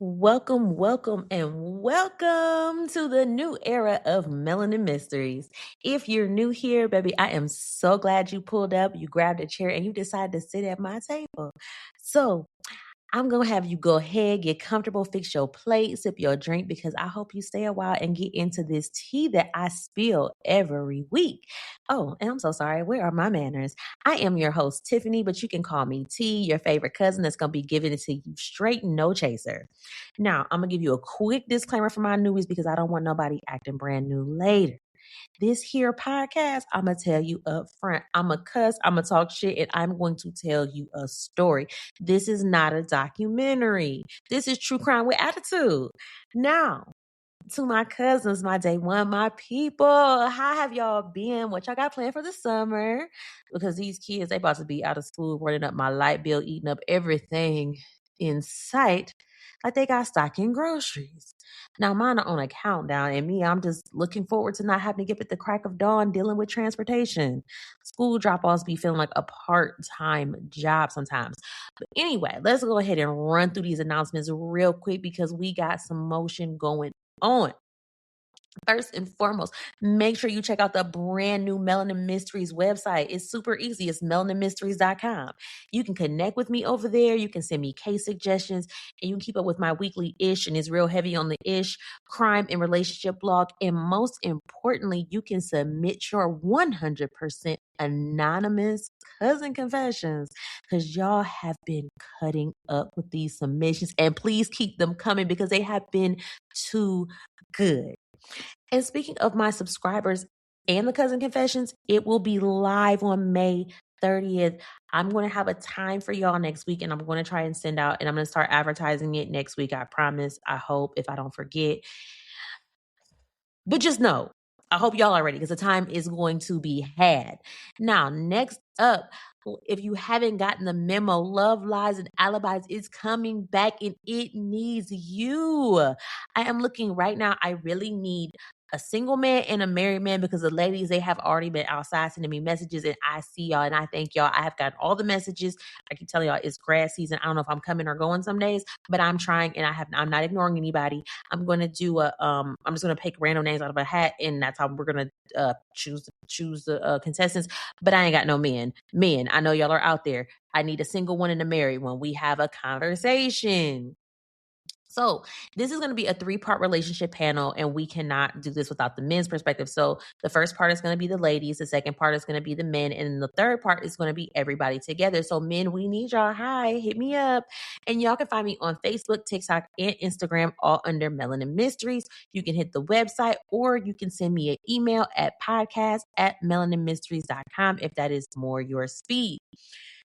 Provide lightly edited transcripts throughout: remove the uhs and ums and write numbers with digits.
Welcome, and welcome to the new era of Melanin Mysteries. If you're new here, baby, I am so glad you pulled up, you grabbed a chair, and you decided to sit at my table. So, I'm going to have you go ahead, get comfortable, fix your plate, sip your drink, because I hope you stay a while and get into this tea that I spill every week. Oh, and I'm so sorry. Where are my manners? I am your host, Tiffany, but you can call me T, your favorite cousin that's going to be giving it to you straight, no chaser. Now, I'm going to give you a quick disclaimer for my newbies because I don't want nobody acting brand new later. This here podcast, I'm going to tell you up front. I'm going to cuss, I'm going to talk shit, and I'm going to tell you a story. This is not a documentary. This is true crime with attitude. Now, to my cousins, my day one, my people, how have y'all been? What y'all got planned for the summer? Because these kids, they about to be out of school, running up my light bill, eating up everything in sight. Like they got stock in groceries. Now mine are on a countdown, and me, I'm just looking forward to not having to get up at the crack of dawn dealing with transportation. School drop-offs be feeling like a part-time job sometimes. But anyway, let's go ahead and run through these announcements real quick because we got some motion going on. First and foremost, make sure you check out the brand new Melanin Mysteries website. It's super easy. It's melaninmysteries.com. You can connect with me over there. You can send me case suggestions, and you can keep up with my weekly ish, and it's real heavy on the ish, crime and relationship blog. And most importantly, you can submit your 100% anonymous cousin confessions because y'all have been cutting up with these submissions. And please keep them coming because they have been too good. And speaking of my subscribers and the cousin confessions, it will be live on May 30th. I'm going to have a time for y'all next week, and I'm going to try and send out, and I'm going to start advertising it next week. I promise. I hope, if I don't forget. But just know, I hope y'all are ready because the time is going to be had. Now, next up, if you haven't gotten the memo, Love, Lies, and Alibis is coming back and it needs you. I am looking right now. I really need a single man and a married man because the ladies, they have already been outside sending me messages, and I see y'all and I thank y'all. I have gotten all the messages. I keep telling y'all it's grad season. I don't know if I'm coming or going some days, but I'm trying, and I'm not ignoring anybody. I'm going to do I'm just going to pick random names out of a hat, and that's how we're going to choose the contestants. But I ain't got no men. Men, I know y'all are out there. I need a single one and a married one. We have a conversation. So this is going to be a 3-part relationship panel, and we cannot do this without the men's perspective. So the first part is going to be the ladies. The second part is going to be the men. And the third part is going to be everybody together. So men, we need y'all. Hi, hit me up. And y'all can find me on Facebook, TikTok, and Instagram, all under Melanin Mysteries. You can hit the website, or you can send me an email at podcast@melaninmysteries.com if that is more your speed.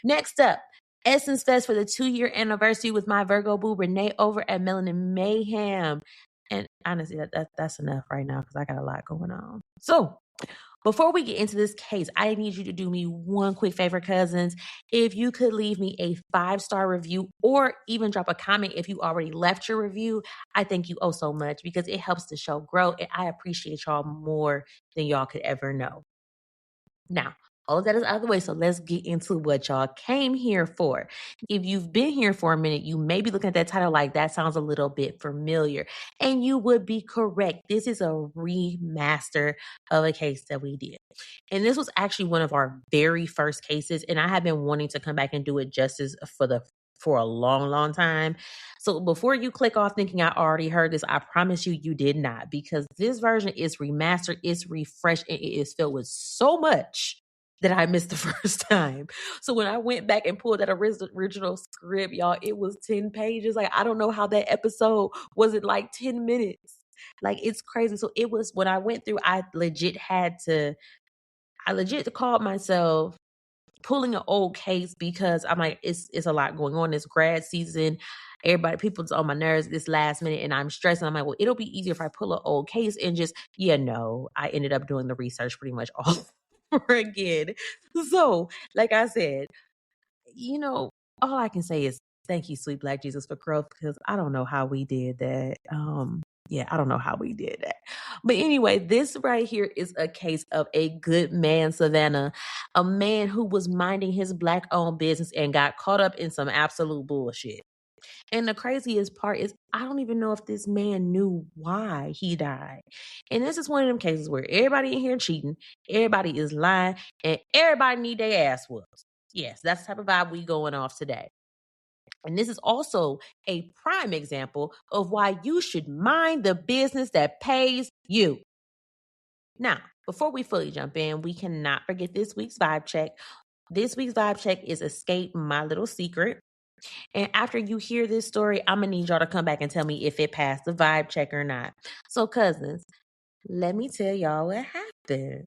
Next up, Essence Fest for the 2-year anniversary with my Virgo boo Renee over at Melanin Mayhem. And honestly, that's enough right now because I got a lot going on. So before we get into this case, I need you to do me one quick favor, cousins. If you could leave me a 5-star review or even drop a comment if you already left your review, I thank you oh so much because it helps the show grow, and I appreciate y'all more than y'all could ever know. Now, all of that is out of the way, so let's get into what y'all came here for. If you've been here for a minute, you may be looking at that title like that sounds a little bit familiar, and you would be correct. This is a remaster of a case that we did, and this was actually one of our very first cases, and I have been wanting to come back and do it justice for a long, long time. So before you click off thinking I already heard this, I promise you did not, because this version is remastered, it's refreshed, and it is filled with so much that I missed the first time. So when I went back and pulled that original script, y'all, it was 10 pages. Like, I don't know how that episode wasn't like 10 minutes. Like, it's crazy. So it was, when I went through, I legit called myself pulling an old case because I'm like, it's a lot going on. It's grad season. People's on my nerves this last minute, and I'm stressed. And I'm like, well, it'll be easier if I pull an old case and just, no, I ended up doing the research pretty much all over again. So, like I said, all I can say is thank you, sweet Black Jesus, for growth, because I don't know how we did that. I don't know how we did that. But anyway, this right here is a case of a good man, Savannah, a man who was minding his Black-owned business and got caught up in some absolute bullshit. And the craziest part is I don't even know if this man knew why he died. And this is one of them cases where everybody in here cheating, everybody is lying, and everybody need their ass whooped. Yes, that's the type of vibe we going off today. And this is also a prime example of why you should mind the business that pays you. Now, before we fully jump in, we cannot forget this week's vibe check. This week's vibe check is Escape My Little Secret. And after you hear this story, I'm going to need y'all to come back and tell me if it passed the vibe check or not. So, cousins, let me tell y'all what happened.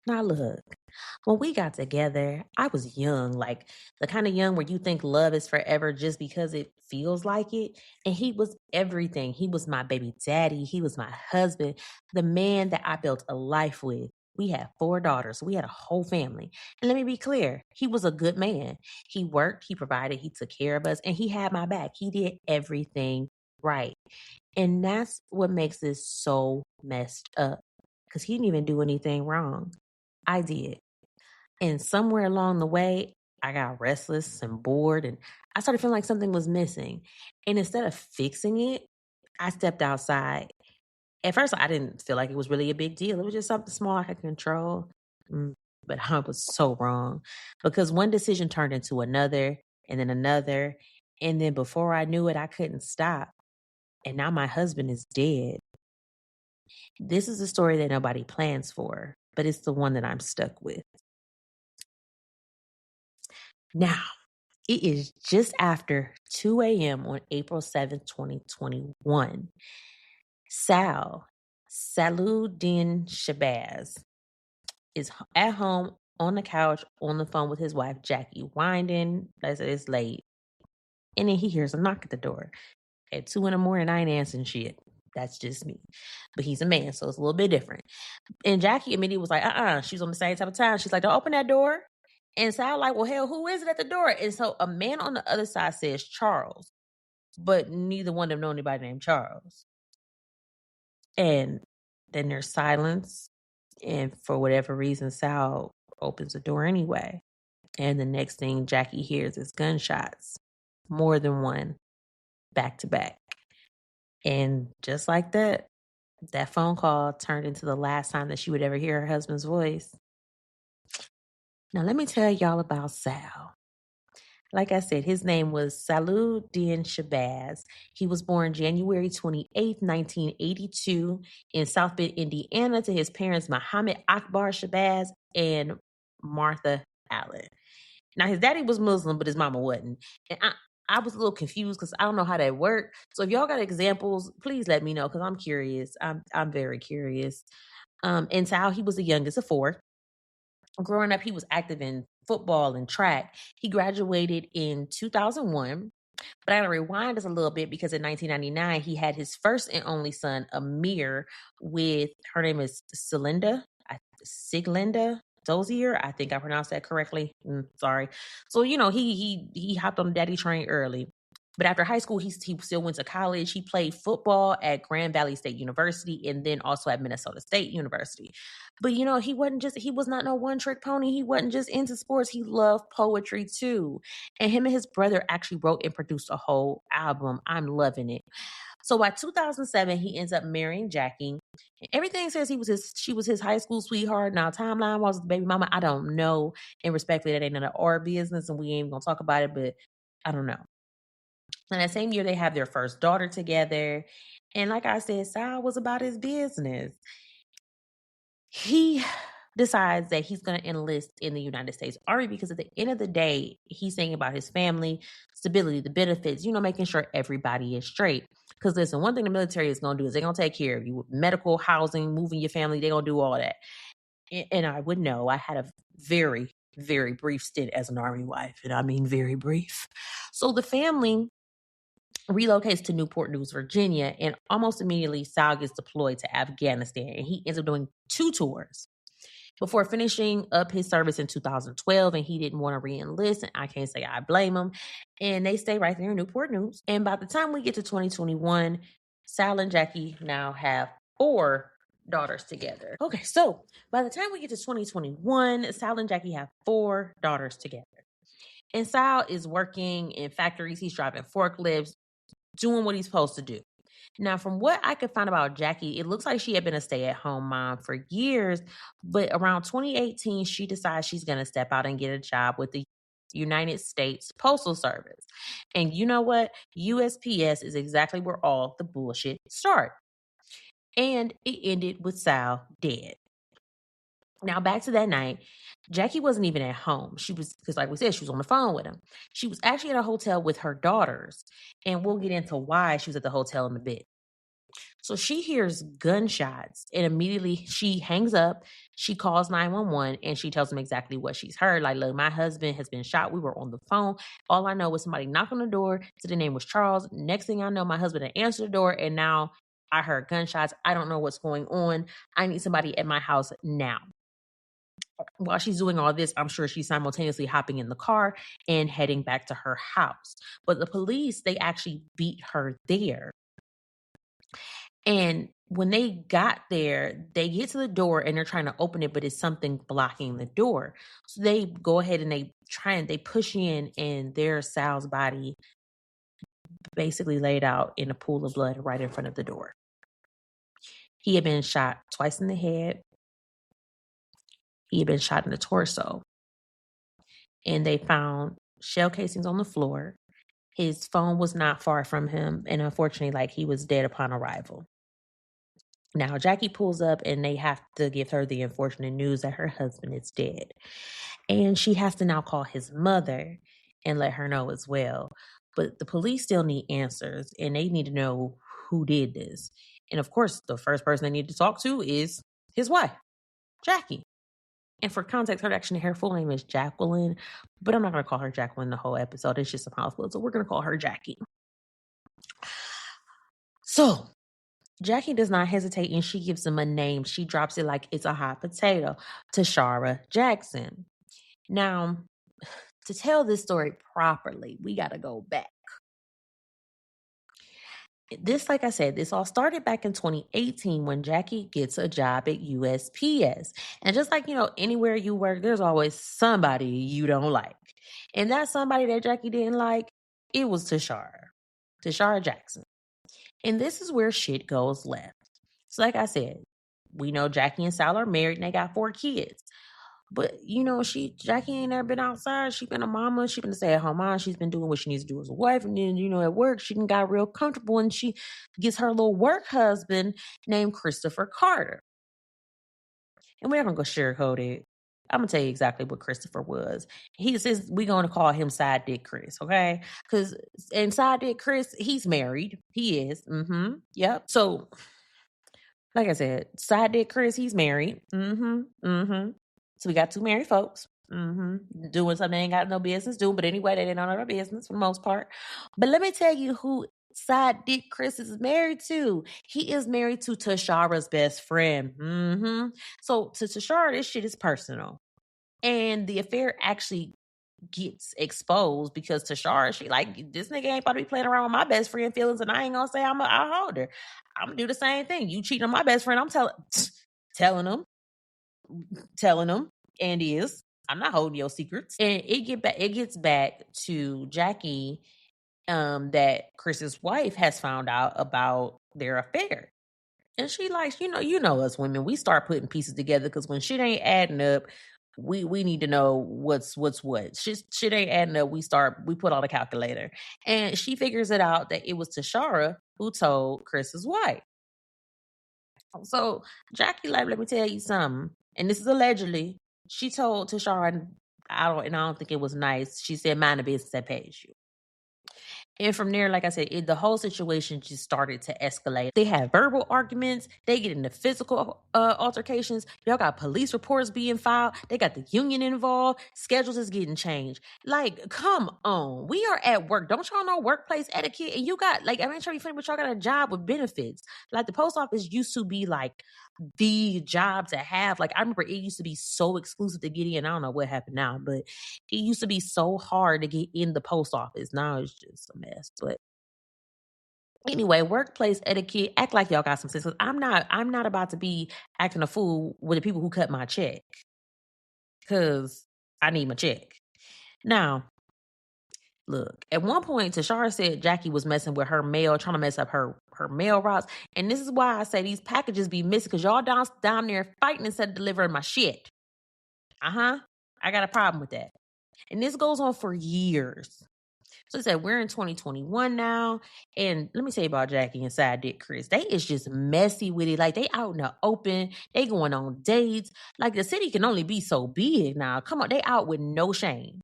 Now, look, when we got together, I was young, like the kind of young where you think love is forever just because it feels like it. And he was everything. He was my baby daddy. He was my husband, the man that I built a life with. We had 4 daughters. We had a whole family. And let me be clear, he was a good man. He worked, he provided, he took care of us, and he had my back. He did everything right. And that's what makes this so messed up because he didn't even do anything wrong. I did. And somewhere along the way, I got restless and bored, and I started feeling like something was missing. And instead of fixing it, I stepped outside. At first, I didn't feel like it was really a big deal. It was just something small I could control. But I was so wrong because one decision turned into another, and then another. And then before I knew it, I couldn't stop. And now my husband is dead. This is a story that nobody plans for, but it's the one that I'm stuck with. Now, it is just after 2 a.m. on April 7th, 2021. Salahud-Din Shabbaz, is at home on the couch on the phone with his wife, Jackie, winding. Like I said, it's late. And then he hears a knock at the door. At 2 in the morning, I ain't answering shit. That's just me. But he's a man, so it's a little bit different. And Jackie immediately was like, she's on the same type of time. She's like, don't open that door. And Sal like, well, hell, who is it at the door? And so a man on the other side says Charles, but neither one of them know anybody named Charles. And then there's silence. And for whatever reason, Sal opens the door anyway. And the next thing Jackie hears is gunshots, more than one, back to back. And just like that, that phone call turned into the last time that she would ever hear her husband's voice. Now, let me tell y'all about Sal. Like I said, his name was Salahud-Din Shabbaz. He was born January 28th, 1982 in South Bend, Indiana to his parents, Muhammad Akbar Shabbaz and Martha Allen. Now, his daddy was Muslim, but his mama wasn't. And I was a little confused because I don't know how that worked. So if y'all got examples, please let me know because I'm curious. I'm very curious. And Sal, he was the youngest of 4. Growing up, he was active in football and track. He graduated in 2001. But I gotta rewind this a little bit because in 1999, he had his first and only son, Amir, with her name is Siglinda Dozier. I think I pronounced that correctly. Sorry. So, he hopped on the daddy train early. But after high school, he still went to college. He played football at Grand Valley State University and then also at Minnesota State University. But, he was not no one-trick pony. He wasn't just into sports. He loved poetry too. And him and his brother actually wrote and produced a whole album. I'm loving it. So by 2007, he ends up marrying Jackie. Everything says she was his high school sweetheart. Now, timeline was the baby mama. I don't know. And respectfully, that ain't none of our business, and we ain't gonna talk about it, but I don't know. And that same year, they have their first daughter together. And like I said, Sal was about his business. He decides that he's going to enlist in the United States Army because at the end of the day, he's thinking about his family, stability, the benefits, making sure everybody is straight. Because listen, one thing the military is going to do is they're going to take care of you with medical, housing, moving your family. They're going to do all that. And I would know. I had a very, very brief stint as an Army wife. And I mean very brief. So the family relocates to Newport News, Virginia, and almost immediately Sal gets deployed to Afghanistan, and he ends up doing 2 tours before finishing up his service in 2012, and he didn't want to re-enlist, and I can't say I blame him. And they stay right there in Newport News. And by the time we get to 2021, Sal and Jackie now have 4 daughters together. Okay, so by the time we get to 2021, Sal and Jackie have 4 daughters together. And Sal is working in factories. He's driving forklifts, doing what he's supposed to do. Now, from what I could find about Jackie, it looks like she had been a stay-at-home mom for years, but around 2018, she decides she's going to step out and get a job with the United States Postal Service. And you know what? USPS is exactly where all the bullshit started. And it ended with Sal dead. Now, back to that night, Jackie wasn't even at home. She was, because like we said, she was on the phone with him. She was actually at a hotel with her daughters, and we'll get into why she was at the hotel in a bit. So she hears gunshots, and immediately she hangs up. She calls 911, and she tells them exactly what she's heard. Like, look, my husband has been shot. We were on the phone. All I know was somebody knocked on the door, said the name was Charles. Next thing I know, my husband had answered the door, and now I heard gunshots. I don't know what's going on. I need somebody at my house now. While she's doing all this, I'm sure she's simultaneously hopping in the car and heading back to her house. But the police, they actually beat her there. And when they got there, they get to the door and they're trying to open it, but it's something blocking the door. So they go ahead and they push in, and there's Sal's body basically laid out in a pool of blood right in front of the door. He had been shot twice in the head. He had been shot in the torso. And they found shell casings on the floor. His phone was not far from him. And unfortunately, he was dead upon arrival. Now, Jackie pulls up, and they have to give her the unfortunate news that her husband is dead. And she has to now call his mother and let her know as well. But the police still need answers, and they need to know who did this. And of course, the first person they need to talk to is his wife, Jackie. And for context, her full name is Jacqueline, but I'm not going to call her Jacqueline the whole episode. It's just a mouthful, so we're going to call her Jackie. So Jackie does not hesitate, and she gives him a name. She drops it like it's a hot potato. Tashara Jackson. Now, to tell this story properly, we got to go back. This, like I said, this all started back in 2018 when Jackie gets a job at USPS. And just like, anywhere you work, there's always somebody you don't like. And that somebody that Jackie didn't like, it was Tashara Jackson. And this is where shit goes left. So like I said, we know Jackie and Sal are married and they got 4 kids. But, Jackie ain't never been outside. She been a mama. She been a stay-at-home mom. She's been doing what she needs to do as a wife. And then, at work, she done got real comfortable, and she gets her little work husband named Christopher Carter. And we're not going to go sugarcoat it. I'm going to tell you exactly what Christopher was. He says we're going to call him Side Dick Chris, okay? And Side Dick Chris, he's married. He is. Yep. So, like I said, Side Dick Chris, he's married. So we got 2 married folks. Doing something they ain't got no business doing. But anyway, they didn't know their business for the most part. But let me tell you who Side Dick Chris is married to. He is married to Tashara's best friend. So to Tashara, this shit is personal. And the affair actually gets exposed because Tashara, she this nigga ain't about to be playing around with my best friend feelings, and I ain't gonna say I'll hold her. I'm gonna do the same thing. You cheating on my best friend, I'm telling him, and I'm not holding your secrets. And it gets back to Jackie, that Chris's wife has found out about their affair. And she you know us women, we start putting pieces together, because when shit ain't adding up, we need to know what's what. Shit ain't adding up, we put on the calculator. And she figures it out that it was Tashara who told Chris's wife. So Jackie, let me tell you something. And this is allegedly. She told Tashara, I don't think it was nice. She said, mind the business that pays you. And from there, like I said, the whole situation just started to escalate. They had verbal arguments. They get into physical altercations. Y'all got police reports being filed. They got the union involved. Schedules is getting changed. Like, come on. We are at work. Don't y'all know workplace etiquette? And you got, like, I mean, sure you funny, but y'all got a job with benefits. Like, the post office used to be, like, the job to have. Like, I remember it used to be so exclusive to get in. I don't know what happened now, but it used to be so hard to get in the post office. Now it's just a mess. But anyway, workplace etiquette, act like y'all got some sense. I'm not about to be acting a fool with the people who cut my check, because I need my check. Now, look, at one point, Tashara said Jackie was messing with her mail, trying to mess up her mail routes. And this is why I say these packages be missing, because y'all down there fighting instead of delivering my shit. I got a problem with that. And this goes on for years. So he said, we're in 2021 now. And let me tell you about Jackie and Side Dick Chris. They is just messy with it. Like, they out in the open. They going on dates. Like, the city can only be so big now. Come on, they out with no shame.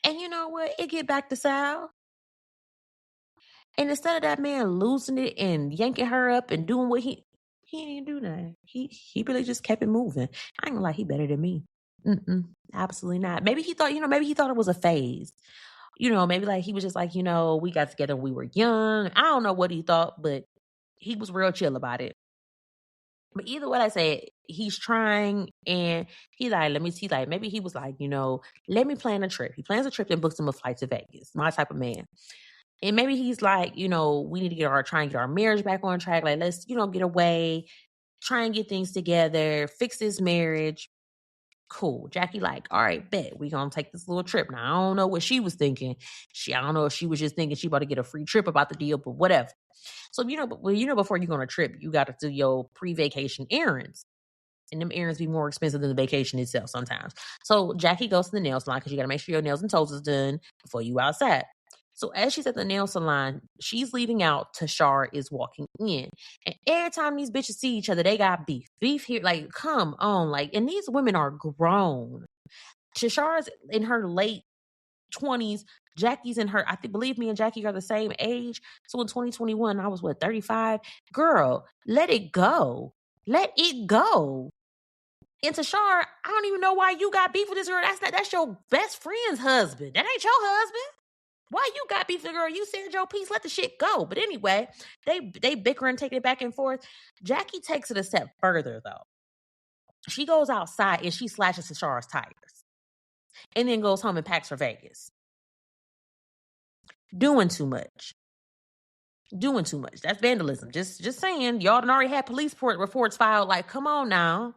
And you know what? It get back to Sal. And instead of that man losing it and yanking her up and doing what he didn't do that. He really just kept it moving. I ain't gonna lie, he better than me. Absolutely not. Maybe he thought it was a phase. Maybe like he was just like, we got together when we were young. I don't know what he thought, but he was real chill about it. But either way, I say he's trying, and he like, maybe he was like, let me plan a trip. He plans a trip and books him a flight to Vegas. My type of man. And maybe he's like, we need to try and get our marriage back on track. Like, let's, get away, try and get things together, fix this marriage. Cool. Jackie like, all right, bet. We gonna take this little trip. Now, I don't know what she was thinking. I don't know if she was just thinking she about to get a free trip about the deal, but whatever. So, before you go on a trip, you got to do your pre-vacation errands. And them errands be more expensive than the vacation itself sometimes. So Jackie goes to the nail salon because you got to make sure your nails and toes is done before you outside. So as she's at the nail salon, she's leaving out. Tashara is walking in. And every time these bitches see each other, they got beef. Beef here, like, come on. Like, and these women are grown. Tashara's in her late 20s. Jackie's in her, believe me and Jackie are the same age. So in 2021, I was 35? Girl, let it go. Let it go. And Tashara, I don't even know why you got beef with this girl. That's your best friend's husband. That ain't your husband. Why you got beef with the girl? You said your piece. Let the shit go. But anyway, they bicker and take it back and forth. Jackie takes it a step further, though. She goes outside and she slashes Tashara's tires. And then goes home and packs for Vegas. Doing too much. That's vandalism. Just saying. Y'all done already had police reports filed. Like, come on now.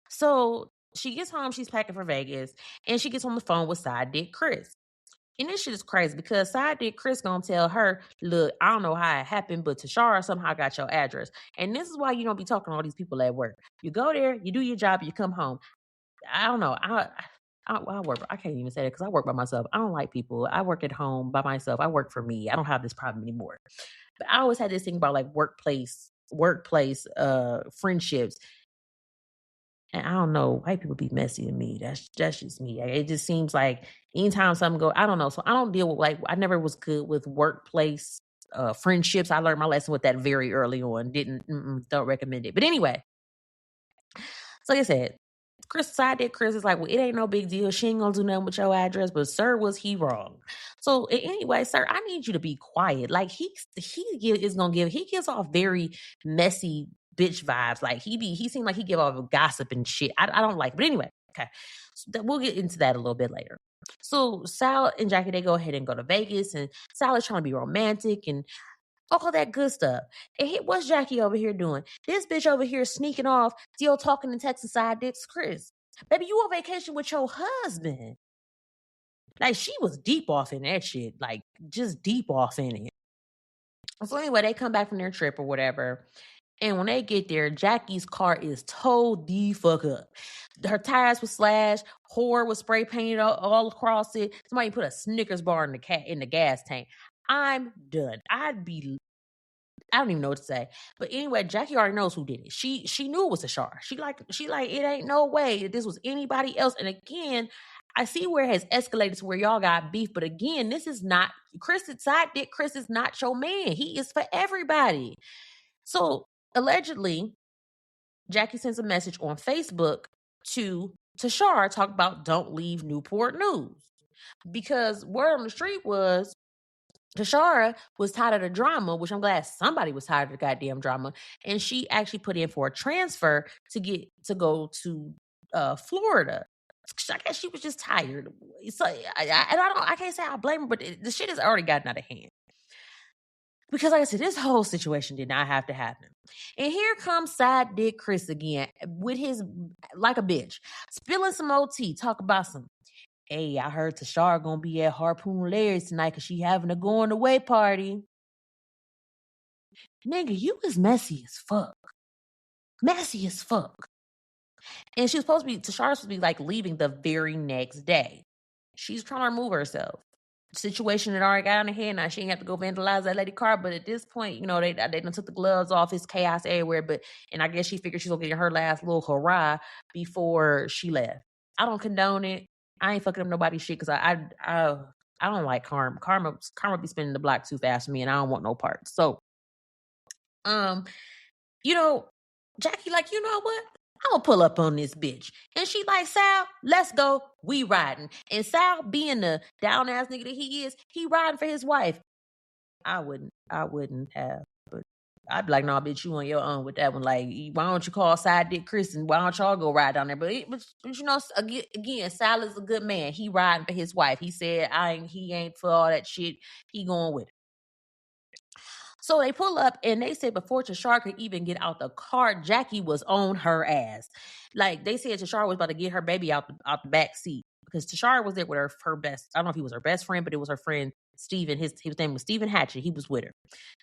So she gets home. She's packing for Vegas. And she gets on the phone with Side Dick Chris. And this shit is crazy because Side Dick Chris gonna tell her, look, I don't know how it happened, but Tashara somehow got your address. And this is why you don't be talking to all these people at work. You go there, you do your job, you come home. I don't know. I work. I can't even say that because I work by myself. I don't like people. I work at home by myself. I work for me. I don't have this problem anymore. But I always had this thing about like workplace friendships. And I don't know, white people be messy to me. That's just me. It just seems like anytime something go, I don't know. So I don't deal with I never was good with workplace friendships. I learned my lesson with that very early on. Don't recommend it. But anyway, so like I said, Chris is like, well, it ain't no big deal. She ain't gonna do nothing with your address. But sir, was he wrong? So anyway, sir, I need you to be quiet. Like he gives off very messy bitch vibes. Like he seemed like he give off gossip and shit. I don't like it. But anyway, okay. So we'll get into that a little bit later. So Sal and Jackie, they go ahead and go to Vegas, and Sal is trying to be romantic and all that good stuff. And what's Jackie over here doing? This bitch over here sneaking off, still talking to Texas Side Dick's Chris. Baby, you on vacation with your husband. Like, she was deep off in that shit. Like, just deep off in it. So anyway, they come back from their trip or whatever. And when they get there, Jackie's car is towed the fuck up. Her tires were slashed. Whore was spray painted all across it. Somebody put a Snickers bar in the gas tank. I'm done. I don't even know what to say. But anyway, Jackie already knows who did it. She knew it was Tashara. She like, it ain't no way that this was anybody else. And again, I see where it has escalated to where y'all got beef, but again, this is not side dick Chris is not your man. He is for everybody. So allegedly, Jackie sends a message on Facebook to Tashar, talk about don't leave Newport News. Because word on the street was Tashara was tired of the drama, which I'm glad somebody was tired of the goddamn drama. And she actually put in for a transfer to go to Florida. I guess she was just tired. So I can't say I blame her, but the shit has already gotten out of hand. Because like I said, this whole situation did not have to happen. And here comes side dick Chris again with his, like a bitch, spilling some OT, talk about some, hey, I heard Tashar gonna be at Harpoon Larry's tonight because she having a going away party. Nigga, you was messy as fuck. Messy as fuck. And she was Tashar was supposed to be like leaving the very next day. She's trying to remove herself. Situation that already got on her head. Now she ain't have to go vandalize that lady car, but at this point, they done took the gloves off. It's chaos everywhere. And I guess she figured she's gonna get her last little hurrah before she left. I don't condone it. I ain't fucking up nobody's shit because I don't like karma. Karma be spinning the block too fast for me, and I don't want no parts. So, Jackie, like, you know what? I'm gonna pull up on this bitch. And she like, Sal, let's go. We riding. And Sal, being the down ass nigga that he is, he riding for his wife. I wouldn't have. But I'd be like, no, bitch, you on your own with that one. Like, why don't you call side dick Chris and why don't y'all go ride down there? But again, Sal is a good man. He riding for his wife. He said, he ain't for all that shit. He going with it. So they pull up and they said before Tashar could even get out the car, Jackie was on her ass. Like they said Tashar was about to get her baby out the back seat because Tashar was there with her best. I don't know if he was her best friend, but it was her friend Steven. His name was Steven Hatchett. He was with her.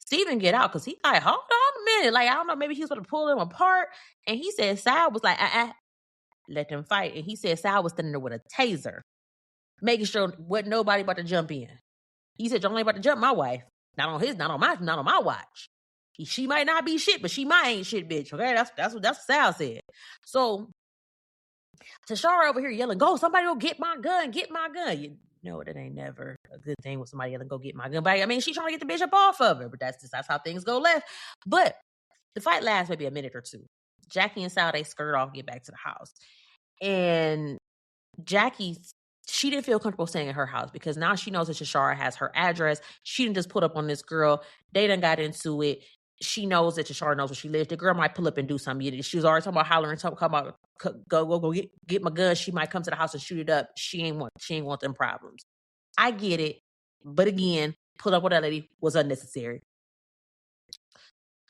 Steven get out because he like, hold on a minute. Like, I don't know, maybe he was about to pull them apart. And he said Sal was like, let them fight. And he said Sal was standing there with a taser, making sure wasn't nobody about to jump in. He said, y'all ain't about to jump my wife. Not on my watch. She might not be shit, but she might ain't shit, bitch. Okay, that's what Sal said. So Tashara over here yelling, "Go! Somebody go get my gun! Get my gun!" You know that ain't never a good thing when somebody yelling, "Go get my gun!" But I mean, she's trying to get the bitch up off of her. But that's how things go left. But the fight lasts maybe a minute or two. Jackie and Sal, they skirt off, get back to the house, and she didn't feel comfortable staying at her house because now she knows that Tashara has her address. She didn't just put up on this girl. They done got into it. She knows that Tashara knows where she lives. The girl might pull up and do something. She was already talking about hollering, talking about go get my gun. She might come to the house and shoot it up. She ain't want them problems. I get it. But again, pull up with that lady was unnecessary.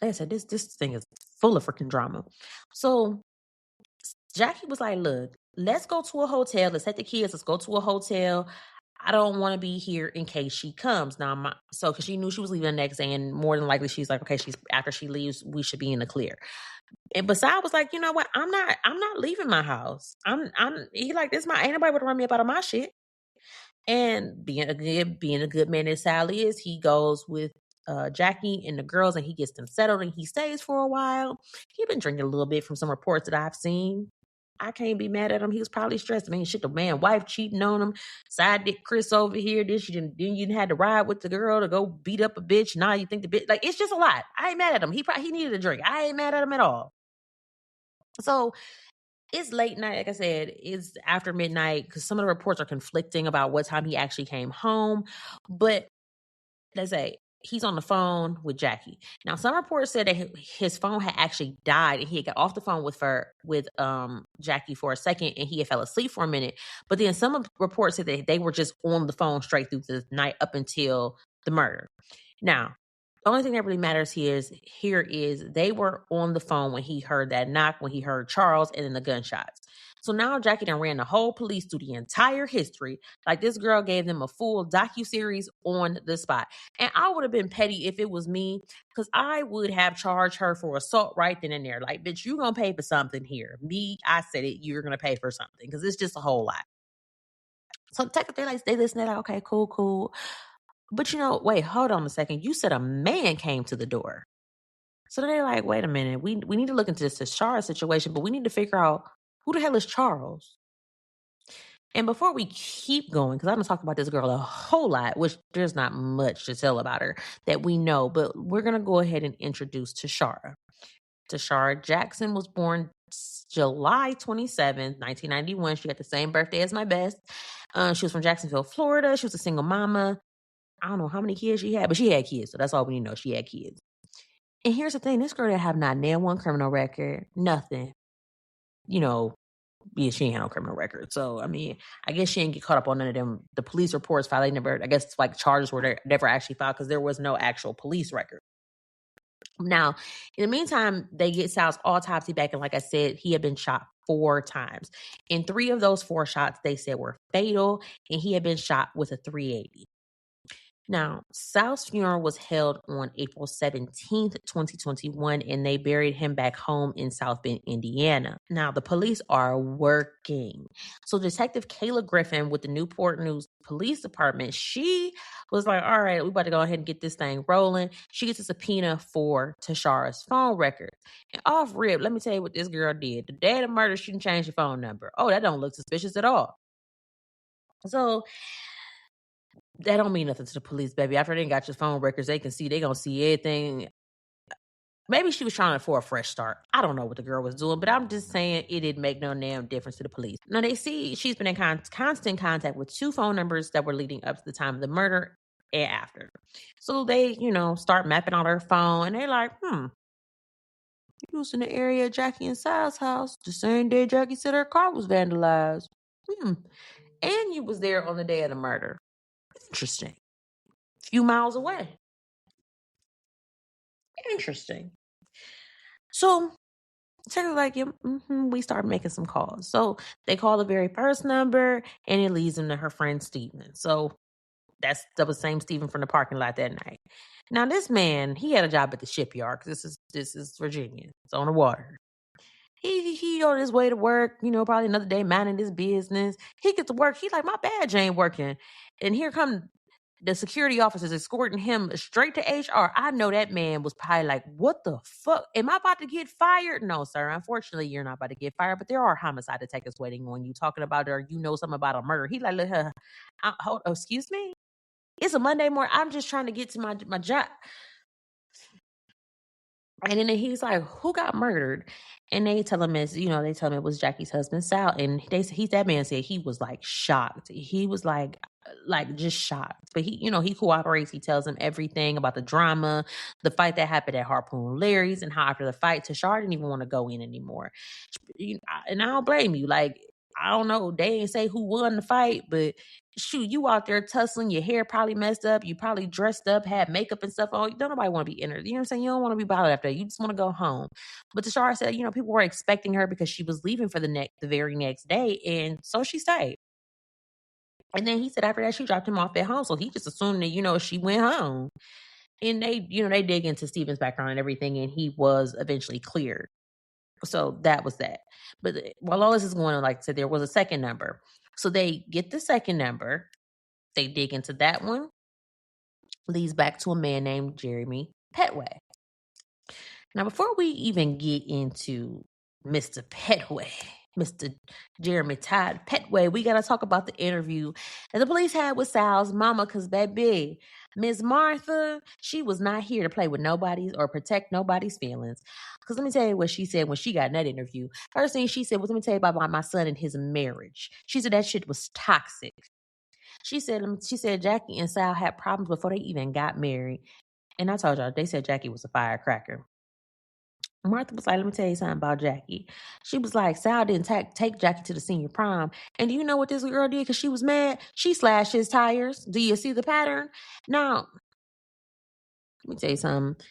Like I said, this thing is full of freaking drama. So Jackie was like, look, let's go to a hotel. Let's take the kids. Let's go to a hotel. I don't want to be here in case she comes. Now, because she knew she was leaving the next day, and more than likely she's like, okay, after she leaves, we should be in the clear. And Basad was like, you know what? I'm not leaving my house. He like, ain't nobody would run me up out of my shit. And being a good man that Sally is, he goes with Jackie and the girls, and he gets them settled, and he stays for a while. He been drinking a little bit from some reports that I've seen. I can't be mad at him. He was probably stressed. I mean, shit, the man wife cheating on him. Side dick Chris over here. Then you had to ride with the girl to go beat up a bitch. Now you think the bitch, like, it's just a lot. I ain't mad at him. He needed a drink. I ain't mad at him at all. So it's late night. Like I said, it's after midnight because some of the reports are conflicting about what time he actually came home. But let's say he's on the phone with Jackie. Now, some reports said that his phone had actually died and he had got off the phone with Jackie for a second and he had fell asleep for a minute. But then some reports said that they were just on the phone straight through the night up until the murder. Now, the only thing that really matters here is they were on the phone when he heard that knock, when he heard Charles and then the gunshots. So now Jackie done ran the whole police through the entire history. Like, this girl gave them a full docuseries on the spot. And I would have been petty if it was me, because I would have charged her for assault right then and there. Like, bitch, you gonna pay for something here. Me, I said it, you're gonna pay for something, because it's just a whole lot. So technically, they listen, they're like, okay, cool. But wait, hold on a second. You said a man came to the door. So they're like, wait a minute. We need to look into this Tashara situation, but we need to figure out who the hell is Charles. And before we keep going, because I'm going to talk about this girl a whole lot, which there's not much to tell about her that we know, but we're going to go ahead and introduce Tashara. Tashara Jackson was born July 27th, 1991. She had the same birthday as my best. She was from Jacksonville, Florida. She was a single mama. I don't know how many kids she had, but she had kids. So that's all we need to know. She had kids. And here's the thing. This girl didn't have not nail one criminal record. Nothing. She ain't had no criminal record. So, I mean, I guess she didn't get caught up on none of them. The police reports filed, I guess charges were never actually filed because there was no actual police record. Now, in the meantime, they get Sal's autopsy back. And like I said, he had been shot 4 times. And 3 of those 4 shots, they said, were fatal. And he had been shot with a .380. Now, Sal's funeral was held on April 17th, 2021, and they buried him back home in South Bend, Indiana. Now, the police are working. So Detective Kayla Griffin with the Newport News Police Department, she was like, all right, we about to go ahead and get this thing rolling. She gets a subpoena for Tashara's phone records. And off rip, let me tell you what this girl did. The day of the murder, she didn't change the phone number. Oh, that don't look suspicious at all. So that don't mean nothing to the police, baby. After they got your phone records, they going to see everything. Maybe she was trying for a fresh start. I don't know what the girl was doing, but I'm just saying it didn't make no damn difference to the police. Now, they see she's been in constant contact with 2 phone numbers that were leading up to the time of the murder and after. So they, start mapping out her phone, and they're like, you was in the area of Jackie and Sal's house the same day Jackie said her car was vandalized. And you was there on the day of the murder. Interesting. Few miles away. Interesting. So, we started making some calls. So they call the very first number, and it leads them to her friend Steven. So that was the same Steven from the parking lot that night. Now, this man, he had a job at the shipyard because this is Virginia. It's on the water. He on his way to work, probably another day minding his business. He gets to work. He's like, my badge ain't working. And here come the security officers escorting him straight to HR. I know that man was probably like, what the fuck? Am I about to get fired? No, sir. Unfortunately, you're not about to get fired, but there are homicide detectives waiting on you talking about, or something about a murder. He like, look, excuse me? It's a Monday morning. I'm just trying to get to my job. And then he's like, who got murdered? And they tell him it was Jackie's husband, Sal. And that man said he was like shocked. He was like just shocked. But he cooperates. He tells him everything about the drama, the fight that happened at Harpoon Larry's, and how after the fight, Tashara didn't even want to go in anymore. And I don't blame you. Like, I don't know. They ain't say who won the fight, but shoot, you out there tussling, your hair probably messed up, you probably dressed up, had makeup and stuff on. Don't nobody want to be entered. You know what I'm saying? You don't want to be bothered after that. You just want to go home. But Tashara said, people were expecting her because she was leaving for the very next day, and so she stayed. And then he said after that, she dropped him off at home. So he just assumed that, she went home. And they dig into Steven's background and everything, and he was eventually cleared. So that was that. But while all this is going on, like I said, there was a second number. So they get the second number. They dig into that one. Leads back to a man named Jeremy Petway. Now, before we even get into Mr. Petway, Mr. Jeremy Todd Petway, we got to talk about the interview that the police had with Sal's mama, because, baby, Miss Martha, she was not here to play with nobody's or protect nobody's feelings. Because let me tell you what she said when she got in that interview. First thing she said was, let me tell you about my son and his marriage. She said that shit was toxic. She said Jackie and Sal had problems before they even got married. And I told y'all, they said Jackie was a firecracker. Martha was like, let me tell you something about Jackie. She was like, Sal didn't take Jackie to the senior prom. And do you know what this girl did? Because she was mad. She slashed his tires. Do you see the pattern? Now, let me tell you something.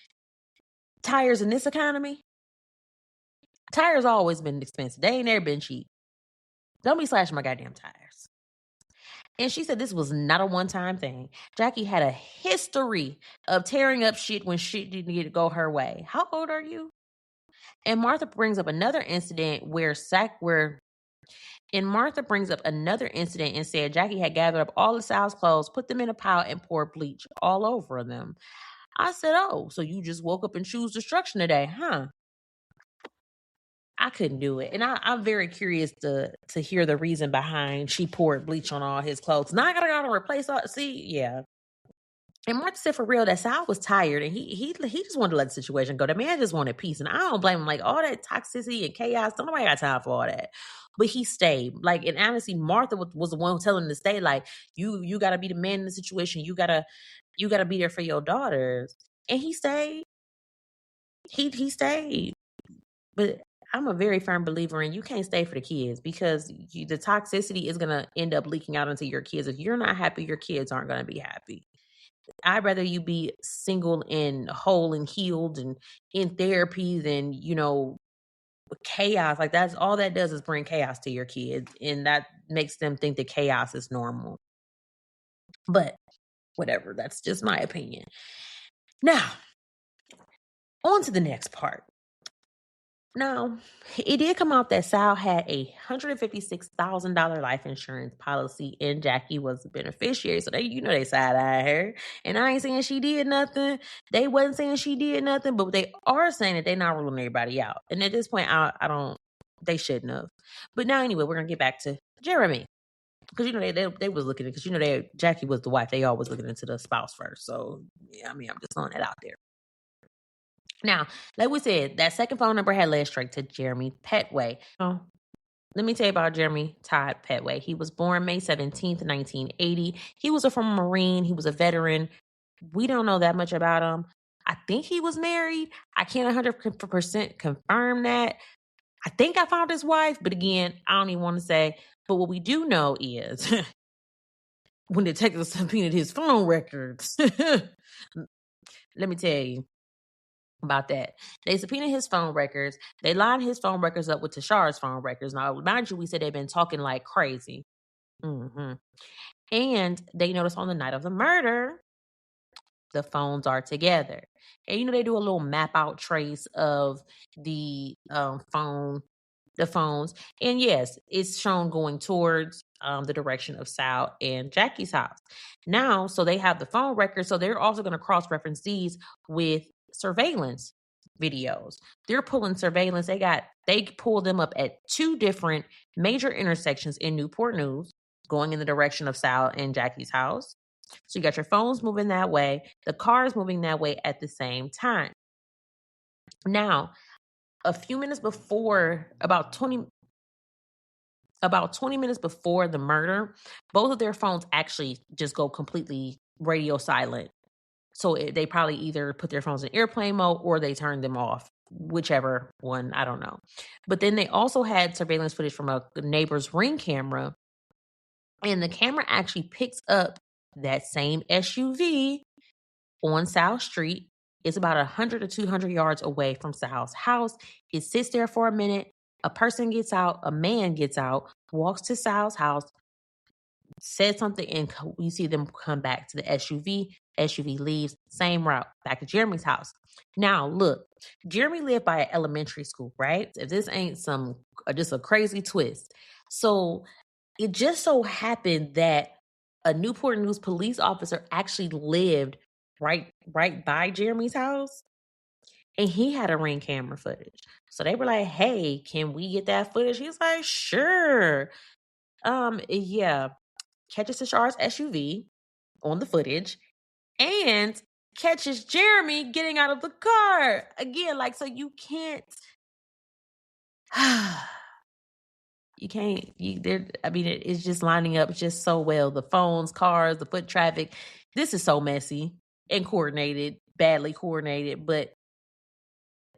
Tires in this economy, tires always been expensive. They ain't never been cheap. Don't be slashing my goddamn tires. And she said this was not a one-time thing. Jackie had a history of tearing up shit when shit didn't get to go her way. How old are you? And Martha brings up another incident and said Jackie had gathered up all of Sal's clothes, put them in a pile, and poured bleach all over them. I said, oh, so you just woke up and chose destruction today, huh? I couldn't do it. And I'm very curious to hear the reason behind she poured bleach on all his clothes. Now I gotta go and replace all. See, yeah. And Martha said for real that Sal was tired and he just wanted to let the situation go. The man just wanted peace. And I don't blame him. Like all that toxicity and chaos, don't nobody got time for all that. But he stayed. Like, and honestly, Martha was the one telling him to stay. Like, you gotta be the man in the situation. You gotta be there for your daughters. And he stayed. He stayed. But I'm a very firm believer in you can't stay for the kids because the toxicity is going to end up leaking out into your kids. If you're not happy, your kids aren't going to be happy. I'd rather you be single and whole and healed and in therapy than, chaos. Like that's all that does is bring chaos to your kids. And that makes them think that chaos is normal. But whatever, that's just my opinion. Now, on to the next part. Now, it did come out that Sal had a $156,000 life insurance policy and Jackie was the beneficiary. So they side-eyed her. And I ain't saying she did nothing. They wasn't saying she did nothing, but they are saying that they're not ruling everybody out. And at this point, they shouldn't have. But now anyway, we're going to get back to Jeremy. Because, they was looking at, because, Jackie was the wife. They always looking into the spouse first. So, yeah, I'm just throwing that out there. Now, like we said, that second phone number had led straight to Jeremy Petway. Oh, let me tell you about Jeremy Todd Petway. He was born May 17th, 1980. He was a former Marine. He was a veteran. We don't know that much about him. I think he was married. I can't 100% confirm that. I think I found his wife, but again, I don't even want to say. But what we do know is when detectives subpoenaed his phone records, let me tell you about that. They subpoenaed his phone records. They lined his phone records up with Tashar's phone records. Now, mind you, we said they've been talking like crazy. Mm-hmm. And they noticed on the night of the murder, the phones are together. And, they do a little map out trace of the phones. And yes, it's shown going towards the direction of Sal and Jackie's house. Now, so they have the phone records. So they're also going to cross-reference these with surveillance videos. They're pulling surveillance. They pulled them up at two different major intersections in Newport News, going in the direction of Sal and Jackie's house. So you got your phones moving that way, the cars moving that way at the same time. Now, a few minutes before, about 20 minutes before the murder, both of their phones actually just go completely radio silent. So they probably either put their phones in airplane mode or they turned them off, whichever one, I don't know. But then they also had surveillance footage from a neighbor's Ring camera. And the camera actually picks up that same SUV on South Street. It's about 100 to 200 yards away from Sal's house. It sits there for a minute. A person gets out, a man gets out, walks to Sal's house, said something, and you see them come back to the SUV. SUV leaves, same route, back to Jeremy's house. Now, look, Jeremy lived by an elementary school, right? If this ain't just a crazy twist. So it just so happened that a Newport News police officer actually lived right by Jeremy's house. And he had a Ring camera footage. So they were like, hey, can we get that footage? He's like, sure. Yeah. Catches Tashar's SUV on the footage and catches Jeremy getting out of the car. Again, so you can't. It's just lining up just so well. The phones, cars, the foot traffic. This is so messy and badly coordinated. But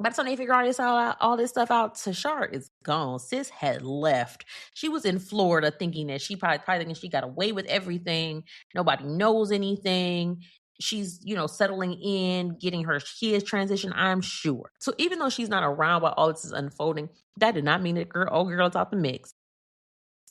by the time they figure all this stuff out, Tashar is gone. Sis had left. She was in Florida thinking that she probably thinking she got away with everything. Nobody knows anything. She's, settling in, getting her kids transition, I'm sure. So even though she's not around while all this is unfolding, that did not mean that girl's out the mix.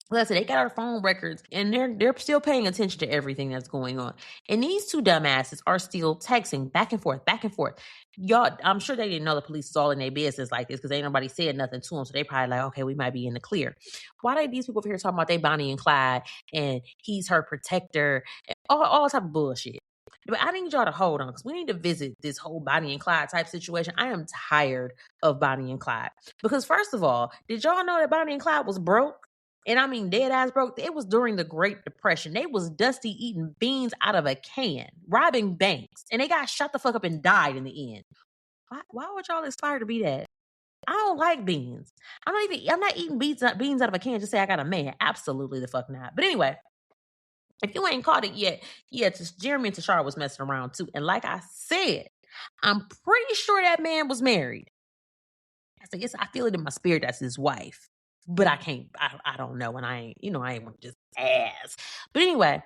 Like I said, they got our phone records and they're still paying attention to everything that's going on. And these two dumbasses are still texting back and forth. Y'all, I'm sure they didn't know the police is all in their business like this because ain't nobody said nothing to them. So they probably like, okay, we might be in the clear. Why are these people over here talking about they Bonnie and Clyde and he's her protector and all type of bullshit? But I need y'all to hold on because we need to visit this whole Bonnie and Clyde type situation. I am tired of Bonnie and Clyde. Because first of all, did y'all know that Bonnie and Clyde was broke? And I mean dead ass broke. It was during the Great Depression. They was Dusty eating beans out of a can, robbing banks. And they got shut the fuck up and died in the end. Why would y'all aspire to be that? I don't like beans. I'm not eating beans out of a can. Just say I got a man. Absolutely the fuck not. But anyway, if you ain't caught it yet, yeah, Jeremy and Tashara was messing around too. And like I said, I'm pretty sure that man was married. I guess I feel it in my spirit that's his wife. But I can't, I don't know. And I ain't want to just ask. But anyway,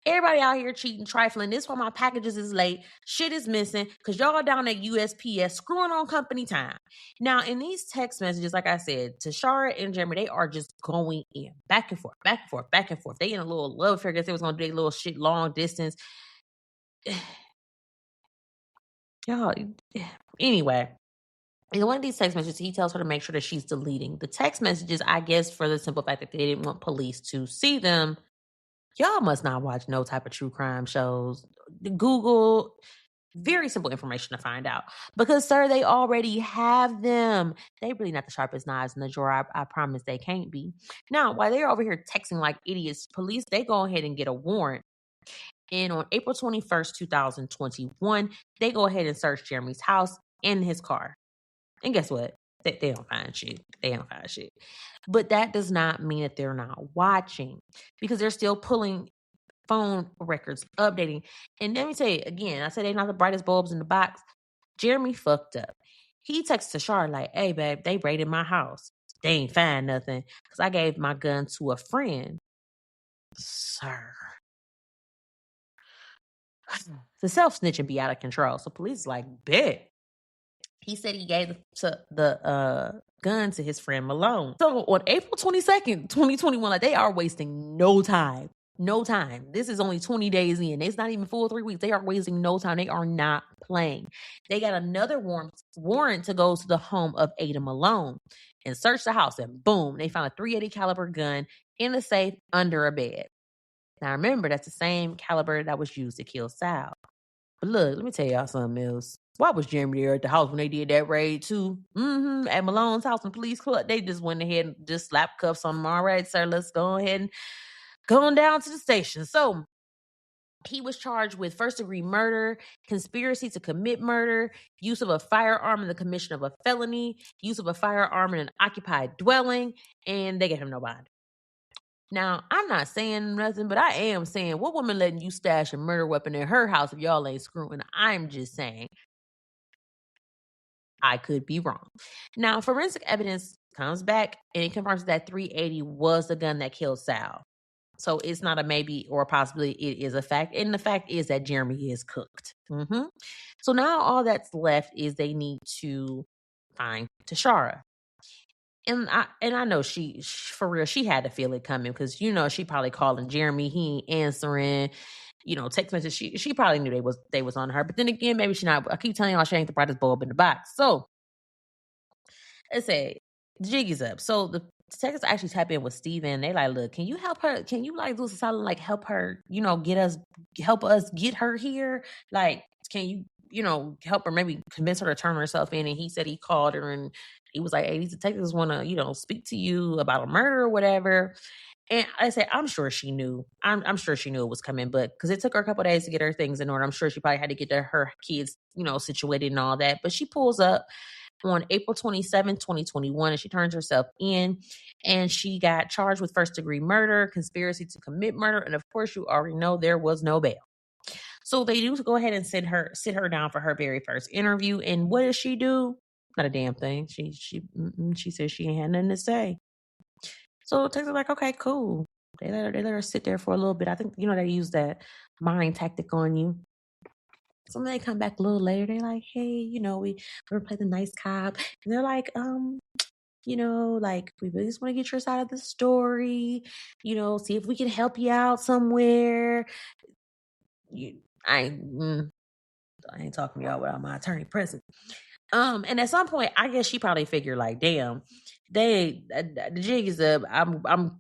everybody out here cheating, trifling. This is why my packages is late. Shit is missing because y'all down at USPS screwing on company time. Now, in these text messages, like I said, Tashara and Jeremy, they are just going in back and forth, back and forth, back and forth. They in a little love affair. I guess they was going to do a little shit long distance. Y'all, anyway. In one of these text messages, he tells her to make sure that she's deleting the text messages, I guess, for the simple fact that they didn't want police to see them. Y'all must not watch no type of true crime shows. Google, very simple information to find out. Because, sir, they already have them. They really not the sharpest knives in the drawer. I promise they can't be. Now, while they're over here texting like idiots, police, they go ahead and get a warrant. And on April 21st, 2021, they go ahead and search Jeremy's house and his car. And guess what? They don't find shit. They don't find shit. But that does not mean that they're not watching because they're still pulling phone records, updating. And let me tell you again, I said they're not the brightest bulbs in the box. Jeremy fucked up. He texts Tashara like, hey, babe, they raided my house. They ain't find nothing because I gave my gun to a friend. Sir. The self-snitching be out of control. So police like, bet. He said he gave the gun to his friend Malone. So on April 22nd, 2021, like they are wasting no time. No time. This is only 20 days in. It's not even full 3 weeks. They are wasting no time. They are not playing. They got another warrant to go to the home of Ada Malone and search the house. And boom, they found a .380 caliber gun in the safe under a bed. Now remember, that's the same caliber that was used to kill Sal. But look, let me tell y'all something else. Why was Jeremy there at the house when they did that raid too? At Malone's house and police club, they just went ahead and just slapped cuffs on him. All right, sir, let's go ahead and go on down to the station. So he was charged with first-degree murder, conspiracy to commit murder, use of a firearm in the commission of a felony, use of a firearm in an occupied dwelling, and they gave him no bond. Now, I'm not saying nothing, but I am saying, what woman letting you stash a murder weapon in her house if y'all ain't screwing? I'm just saying. I could be wrong. Now, forensic evidence comes back and it confirms that .380 was the gun that killed Sal. So it's not a maybe or a possibility. It is a fact. And the fact is that Jeremy is cooked. So now all that's left is they need to find Tashara. And I know she for real, she had to feel it coming because, she probably calling Jeremy. He ain't answering, text message. She probably knew they was on her. But then again, maybe she not. I keep telling y'all she ain't the brightest bulb in the box. So let's say the jig is up. So the detectives actually tap in with Steven. They like, look, can you help her? Can you do a solid, help her, help us get her here? Like, can you, help her, maybe convince her to turn herself in? And he said he called her and he was like, hey, these detectives want to, speak to you about a murder or whatever. And I said, I'm sure she knew. I'm sure she knew it was coming, but because it took her a couple of days to get her things in order, I'm sure she probably had to get her kids, situated and all that. But she pulls up on April 27, 2021, and she turns herself in, and she got charged with first-degree murder, conspiracy to commit murder, and of course, you already know there was no bail. So they do go ahead and sit her down for her very first interview, and what does she do? Not a damn thing. She says she ain't had nothing to say. So Texas like, okay, cool. They let her sit there for a little bit. I think, they use that mind tactic on you. So when they come back a little later, they're like, hey, we're play the nice cop. And they're like, we really just want to get your side of the story, see if we can help you out somewhere. I ain't talking to y'all without my attorney present. And at some point, I guess she probably figured like, damn, the jig is up.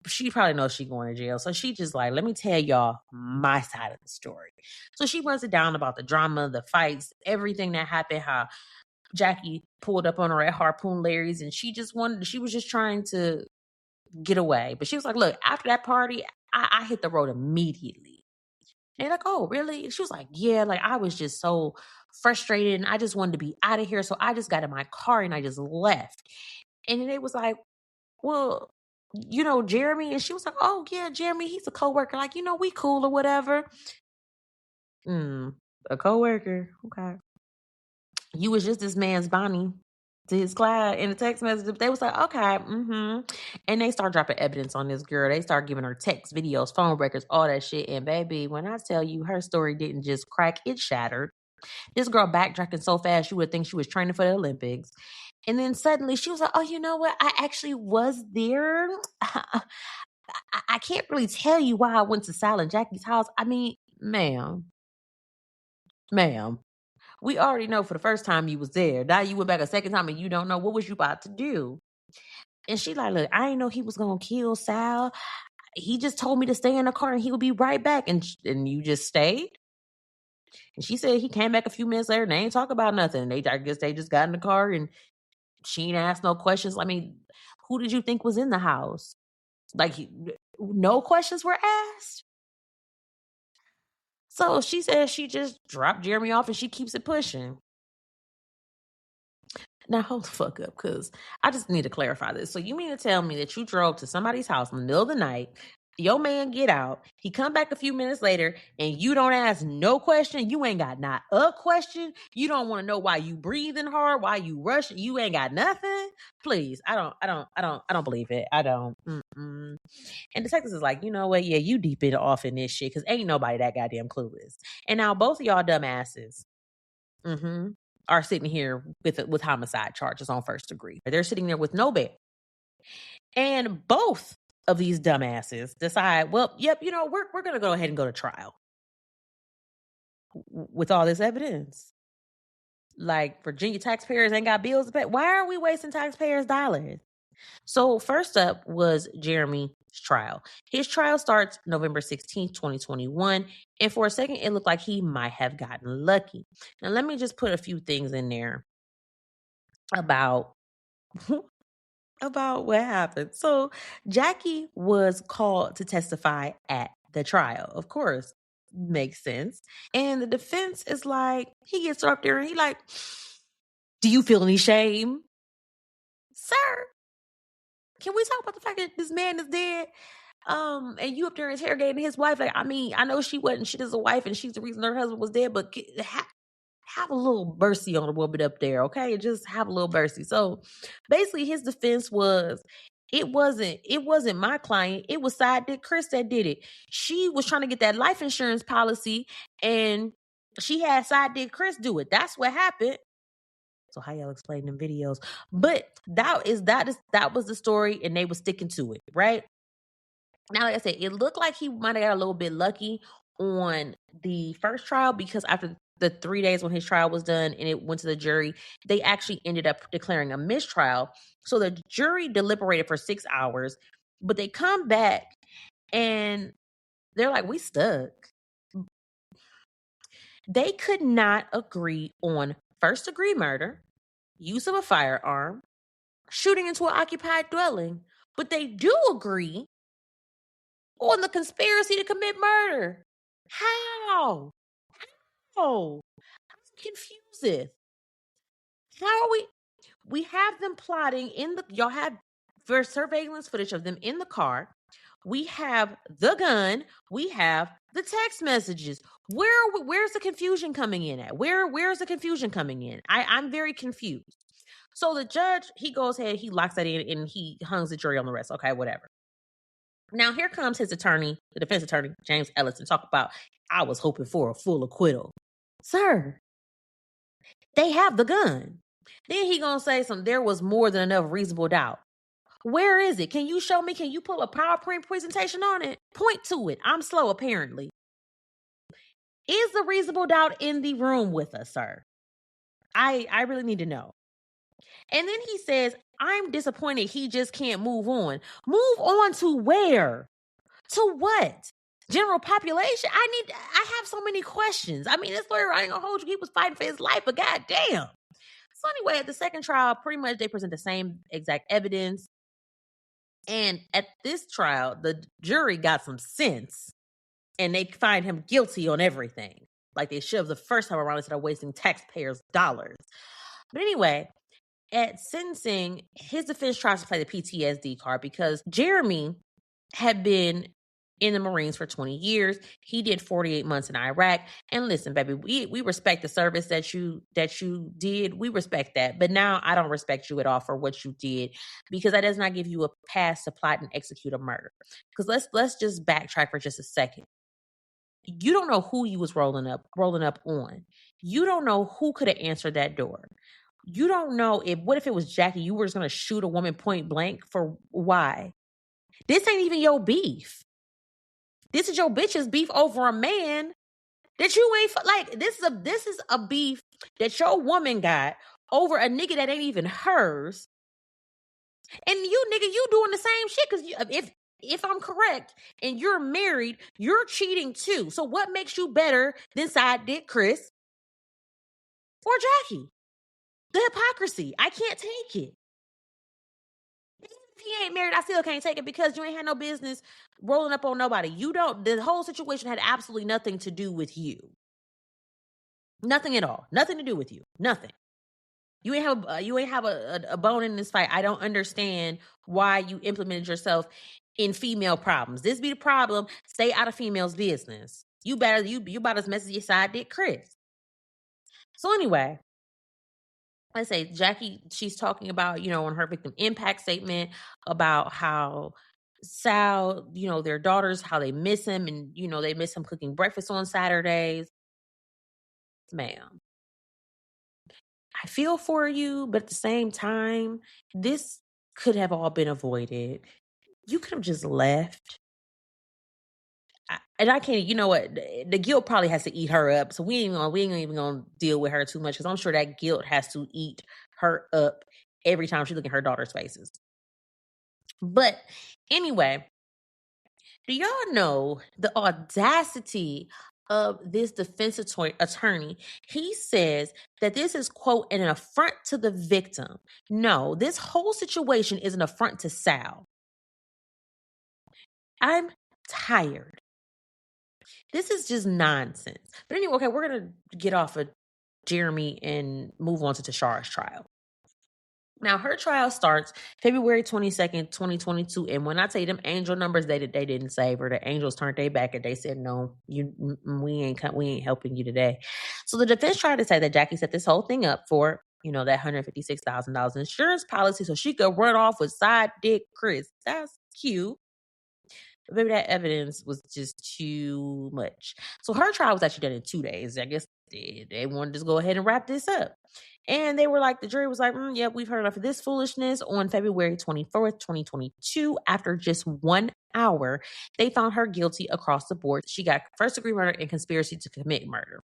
She probably knows she going to jail. So she just like, let me tell y'all my side of the story. So she runs it down about the drama, the fights, everything that happened, how Jackie pulled up on her at Harpoon Larry's, and she was just trying to get away. But she was like, look, after that party, I hit the road immediately. And they're like, oh, really? She was like, yeah, like I was just so frustrated and I just wanted to be out of here. So I just got in my car and I just left. And then they was like, well, Jeremy. And she was like, oh, yeah, Jeremy, he's a coworker. Like, we cool or whatever. A coworker. Okay. You was just this man's Bonnie to his client in the text message. They was like, okay, and they start dropping evidence on this girl. They start giving her text, videos, phone records, all that shit. And baby, when I tell you her story didn't just crack, it shattered. This girl backtracking so fast, you would think she was training for the Olympics. And then suddenly she was like, oh, you know what? I actually was there. I can't really tell you why I went to Sal and Jackie's house. I mean, ma'am, we already know for the first time you was there. Now you went back a second time and you don't know what was you about to do. And she like, look, I didn't know he was going to kill Sal. He just told me to stay in the car and he would be right back. And you just stayed? And she said he came back a few minutes later and they ain't talk about nothing. I guess they just got in the car and she ain't asked no questions. I mean, who did you think was in the house? Like, no questions were asked? So she says she just dropped Jeremy off and she keeps it pushing. Now, hold the fuck up, because I just need to clarify this. So you mean to tell me that you drove to somebody's house in the middle of the night, your man get out, he come back a few minutes later, and you don't ask no question? You ain't got not a question? You don't want to know why you breathing hard, why you rushing? You ain't got nothing? Please, I don't believe it. I don't. And detectives is like, you know what? Yeah, you deep in off in this shit, because ain't nobody that goddamn clueless. And now both of y'all dumbasses. Are sitting here with homicide charges on first degree. They're sitting there with no bail. And both of these dumbasses decide, well, yep, we're going to go ahead and go to trial with all this evidence. Like, Virginia taxpayers ain't got bills to pay. Why are we wasting taxpayers' dollars? So first up was Jeremy's trial. His trial starts November 16th, 2021. And for a second, it looked like he might have gotten lucky. Now, let me just put a few things in there about what happened. So Jackie was called to testify at the trial. Of course, makes sense. And the defense is like, he gets up there and he like, do you feel any shame? Sir, can we talk about the fact that this man is dead? And you up there interrogating his wife. Like, I mean, I know she wasn't shit as a wife and she's the reason her husband was dead, but have a little mercy on a woman up there, okay? Just have a little mercy. So basically his defense was, it wasn't my client. It was Side Dick Chris that did it. She was trying to get that life insurance policy and she had Side Dick Chris do it. That's what happened. So how y'all explain them videos? But that was the story and they were sticking to it, right? Now, like I said, it looked like he might have got a little bit lucky on the first trial because after the 3 days when his trial was done and it went to the jury, they actually ended up declaring a mistrial. So the jury deliberated for 6 hours, but they come back and they're like, we stuck. They could not agree on first degree murder, use of a firearm, shooting into an occupied dwelling, but they do agree on the conspiracy to commit murder. How? I'm confused. How are we have them plotting y'all have surveillance footage of them in the car. We have the gun. We have the text messages. Where's the confusion coming in at? Where's the confusion coming in? I'm very confused. So the judge, he goes ahead, he locks that in and he hungs the jury on the rest. Okay, whatever. Now here comes his attorney, the defense attorney, James Ellison, talk about, I was hoping for a full acquittal. Sir, they have the gun. Then he gonna say there was more than enough reasonable doubt. Where is it? Can you show me? Can you put a PowerPoint presentation on it? Point to it. I'm slow, apparently. Is the reasonable doubt in the room with us, sir? I really need to know. And then he says, I'm disappointed he just can't move on. Move on to where? To what? General population? I have so many questions. I mean, this lawyer, I ain't gonna hold you. He was fighting for his life, but goddamn. So anyway, at the second trial, pretty much they present the same exact evidence. And at this trial, the jury got some sense and they find him guilty on everything. Like they should have the first time around instead of wasting taxpayers' dollars. But anyway, at sentencing, his defense tries to play the PTSD card because Jeremy had been in the Marines for 20 years. He did 48 months in Iraq. And listen, baby, we respect the service that you did. We respect that. But now I don't respect you at all for what you did, because that does not give you a pass to plot and execute a murder. Because let's just backtrack for just a second. You don't know who you was rolling up on. You don't know who could have answered that door. You don't know what if it was Jackie, you were just going to shoot a woman point blank for why? This ain't even your beef. This is your bitch's beef over a man that you ain't like. This is a beef that your woman got over a nigga that ain't even hers. And you nigga, you doing the same shit, because if I'm correct and you're married, you're cheating too. So what makes you better than side dick Chris or Jackie? The hypocrisy. I can't take it. If he ain't married, I still can't take it, because you ain't had no business rolling up on nobody. The whole situation had absolutely nothing to do with you. Nothing at all. Nothing to do with you. Nothing. You ain't have a bone in this fight. I don't understand why you implemented yourself in female problems. This be the problem. Stay out of females' business. You about as messy as your side dick Chris. So anyway, I say Jackie, she's talking about, on her victim impact statement about how Sal, their daughters, how they miss him, and, they miss him cooking breakfast on Saturdays. Ma'am, I feel for you, but at the same time, this could have all been avoided. You could have just left. And I can't, you know what? The guilt probably has to eat her up. So we ain't even gonna deal with her too much, because I'm sure that guilt has to eat her up every time she look at her daughter's faces. But anyway, do y'all know the audacity of this defense attorney? He says that this is, quote, an affront to the victim. No, this whole situation is an affront to Sal. I'm tired. This is just nonsense. But anyway, okay, we're going to get off of Jeremy and move on to Tashar's trial. Now, her trial starts February 22nd, 2022. And when I tell you them angel numbers, they didn't save her. The angels turned their back and they said, no, we ain't helping you today. So the defense tried to say that Jackie set this whole thing up for, that $156,000 insurance policy so she could run off with side dick Chris. That's cute. Maybe that evidence was just too much. So her trial was actually done in 2 days. I guess they wanted to just go ahead and wrap this up. And they were like, the jury was like, yeah, we've heard enough of this foolishness. On February 24th, 2022, after just 1 hour, they found her guilty across the board. She got first-degree murder and conspiracy to commit murder.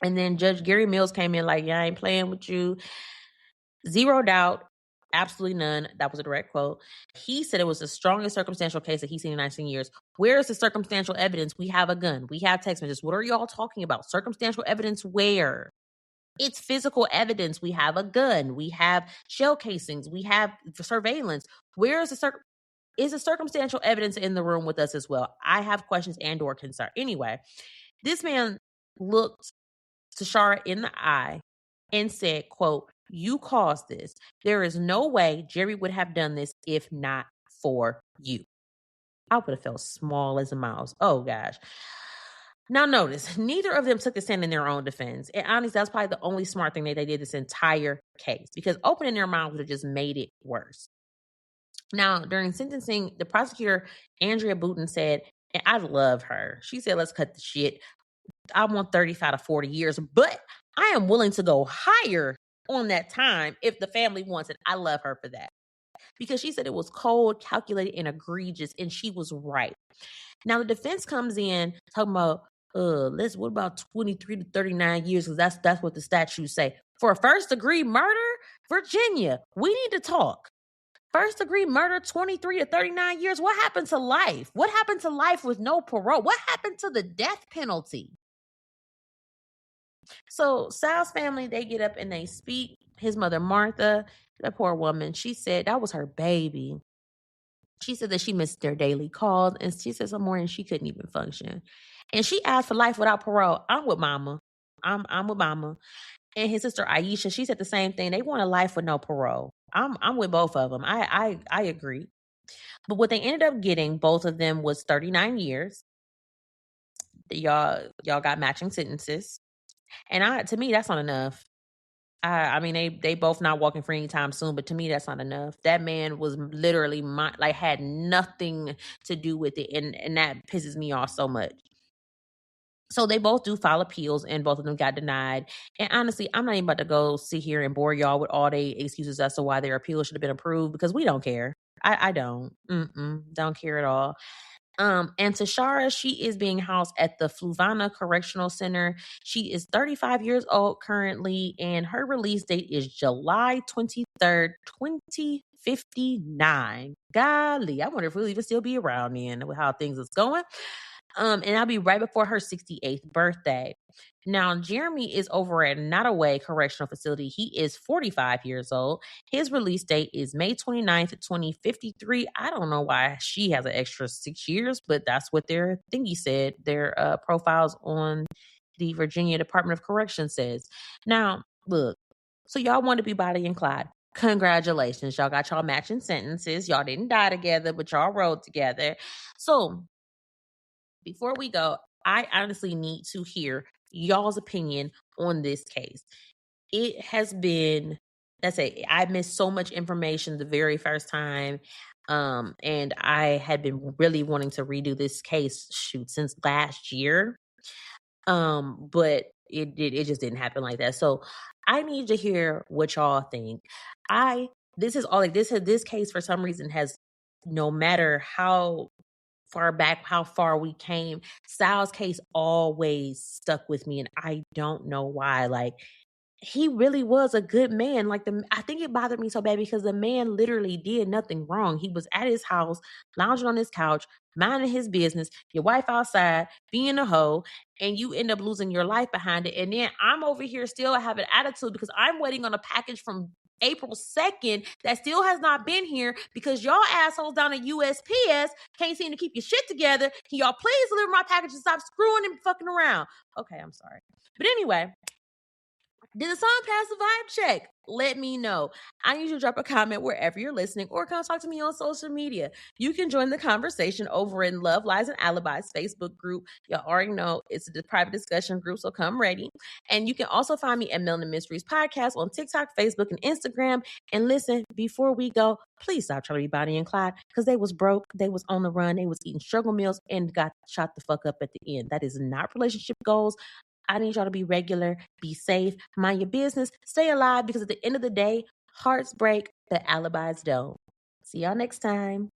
And then Judge Gary Mills came in like, yeah, I ain't playing with you. Zero doubt. Absolutely none. That was a direct quote. He said it was the strongest circumstantial case that he's seen in 19 years. Where is the circumstantial evidence? We have a gun. We have text messages. What are y'all talking about? Circumstantial evidence where? It's physical evidence. We have a gun. We have shell casings. We have surveillance. Where is the circumstantial evidence in the room with us as well? I have questions and or concern. Anyway, this man looked Tashara in the eye and said, quote, you caused this. There is no way Jerry would have done this if not for you. I would have felt small as a mouse. Oh, gosh. Now, notice, neither of them took the stand in their own defense. And honestly, that's probably the only smart thing that they did this entire case, because opening their mouth would have just made it worse. Now, during sentencing, the prosecutor, Andrea Booten, said, and I love her. She said, let's cut the shit. I want 35 to 40 years, but I am willing to go higher on that time if the family wants it. I love her for that, because she said it was cold, calculated, and egregious, and she was right. Now the defense comes in talking about what about 23 to 39 years, because that's what the statutes say. For a first degree murder, Virginia, we need to talk. First degree murder, 23 to 39 years. What happened to life? What happened to life with no parole? What happened to the death penalty? So Sal's family, they get up and they speak. His mother, Martha, the poor woman, she said that was her baby. She said that she missed their daily calls, and she said some morning she couldn't even function. And she asked for life without parole. I'm with mama. I'm with mama. And his sister Aisha, she said the same thing. They want a life with no parole. I'm with both of them. I agree. But what they ended up getting, both of them, was 39 years. Y'all got matching sentences. And to me, that's not enough. I mean, they both not walking for any time soon, but to me, that's not enough. That man was literally had nothing to do with it, and that pisses me off so much. So they both do file appeals, and both of them got denied. And honestly, I'm not even about to go sit here and bore y'all with all the excuses as to why their appeal should have been approved, because we don't care. I don't. Don't care at all. And Tashara, she is being housed at the Fluvanna Correctional Center. She is 35 years old currently, and her release date is July 23rd, 2059. Golly, I wonder if we'll even still be around then with how things is going. And that'll be right before her 68th birthday. Now, Jeremy is over at Nottoway Correctional Facility. He is 45 years old. His release date is May 29th, 2053. I don't know why she has an extra 6 years, but that's what their thingy said. Their profiles on the Virginia Department of Corrections says. Now, look, so y'all want to be Bonnie and Clyde. Congratulations. Y'all got y'all matching sentences. Y'all didn't die together, but y'all rode together. So before we go, I honestly need to hear y'all's opinion on this case. It has been, I missed so much information the very first time. And I had been really wanting to redo this case since last year. But it just didn't happen like that. So I need to hear what y'all think. This case for some reason has, no matter how far we came, Sal's case always stuck with me, and I don't know why. Like, he really was a good man. Like, I think it bothered me so bad because the man literally did nothing wrong. He was at his house, lounging on his couch, minding his business, your wife outside, being a hoe, and you end up losing your life behind it. And then I'm over here still having attitude because I'm waiting on a package from April 2nd that still has not been here because y'all assholes down at USPS can't seem to keep your shit together. Can y'all please deliver my package and stop screwing and fucking around? Okay, I'm sorry. But anyway, did the song pass the vibe check? Let me know. I need you to drop a comment wherever you're listening or come talk to me on social media. You can join the conversation over in Love, Lies, and Alibis Facebook group. Y'all already know it's a private discussion group, so come ready. And you can also find me at Melanin Mysteries Podcast on TikTok, Facebook, and Instagram. And listen, before we go, please stop trying to be Bonnie and Clyde because they was broke, they was on the run, they was eating struggle meals, and got shot the fuck up at the end. That is not relationship goals. I need y'all to be regular, be safe, mind your business, stay alive, because at the end of the day, hearts break, but alibis don't. See y'all next time.